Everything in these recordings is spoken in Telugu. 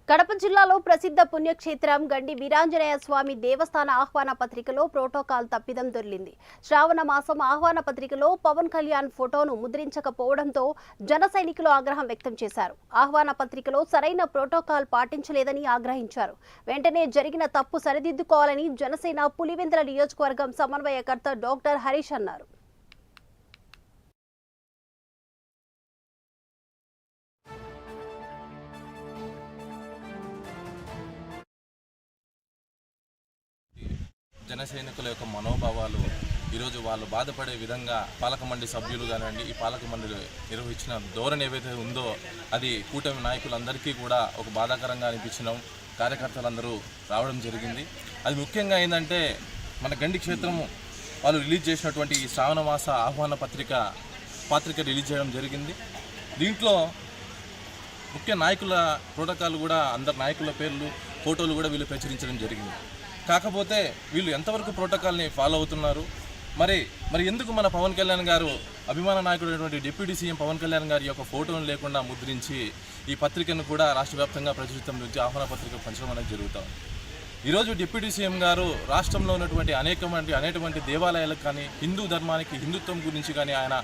కడప జిల్లాలో ప్రసిద్ధ పుణ్యక్షేత్రం గండి వీరాంజనేయ స్వామి దేవస్థాన ఆహ్వాన పత్రికలో ప్రోటోకాల్ తప్పిదం దొర్లింది. శ్రావణ మాసం ఆహ్వాన పత్రికలో పవన్ కళ్యాణ్ ఫోటోను ముద్రించకపోవడంతో జన సైనికులు ఆగ్రహం వ్యక్తం చేశారు. ఆహ్వాన పత్రికలో సరైన ప్రోటోకాల్ పాటించలేదని ఆగ్రహించారు. వెంటనే జరిగిన తప్పు సరిదిద్దుకోవాలని జనసేన పులివెందుల నియోజకవర్గం సమన్వయకర్త డాక్టర్ హరీష్ అన్నారు. జన సైనికుల యొక్క మనోభావాలు ఈరోజు వాళ్ళు బాధపడే విధంగా పాలక మండలి సభ్యులు కానివ్వండి, ఈ పాలక మండలి నిర్వహించిన ధోరణి ఏవైతే ఉందో అది కూటమి నాయకులందరికీ కూడా ఒక బాధాకరంగా అనిపించిన కార్యకర్తలందరూ రావడం జరిగింది. అది ముఖ్యంగా ఏంటంటే మన గండి క్షేత్రము వాళ్ళు రిలీజ్ చేసినటువంటి ఈ శ్రావణ మాస ఆహ్వాన పత్రిక రిలీజ్ చేయడం జరిగింది. దీంట్లో ముఖ్య నాయకుల ప్రోటోకాల్ కూడా అందరు నాయకుల పేర్లు ఫోటోలు కూడా వీళ్ళు ప్రచురించడం జరిగింది. కాకపోతే వీళ్ళు ఎంతవరకు ప్రోటోకాల్ని ఫాలో అవుతున్నారు, మరి ఎందుకు మన పవన్ కళ్యాణ్ గారు అభిమాన నాయకుడైనటువంటి డిప్యూటీ సీఎం పవన్ కళ్యాణ్ గారి యొక్క ఫోటోను లేకుండా ముద్రించి ఈ పత్రికను కూడా రాష్ట్ర వ్యాప్తంగా ప్రచురితం నుంచి ఆహ్వాన పత్రిక పంచడం అనేది జరుగుతుంది. ఈరోజు డిప్యూటీ సీఎం గారు రాష్ట్రంలో ఉన్నటువంటి అనేటువంటి దేవాలయాలకు కానీ హిందూ ధర్మానికి హిందుత్వం గురించి కానీ ఆయన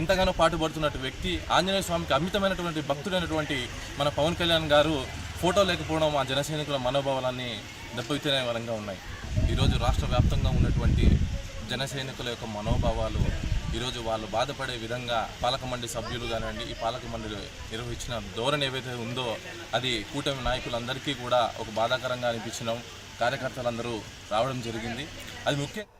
ఎంతగానో పాటుపడుతున్నటువంటి వ్యక్తి, ఆంజనేయ స్వామికి అమితమైనటువంటి భక్తుడైనటువంటి మన పవన్ కళ్యాణ్ గారు ఫోటో లేకపోవడం ఆ జన సైనికుల మనోభావాలన్నీ దెబ్బతినే వరంగా ఉన్నాయి. ఈరోజు రాష్ట్ర వ్యాప్తంగా ఉన్నటువంటి జన సైనికుల యొక్క మనోభావాలు ఈరోజు వాళ్ళు బాధపడే విధంగా పాలక మండలి సభ్యులు కానివ్వండి, ఈ పాలక మండలి నిర్వహించిన ధోరణి ఏవైతే ఉందో అది కూటమి నాయకులందరికీ కూడా ఒక బాధాకరంగా అనిపించిన కార్యకర్తలందరూ రావడం జరిగింది. అది ముఖ్యంగా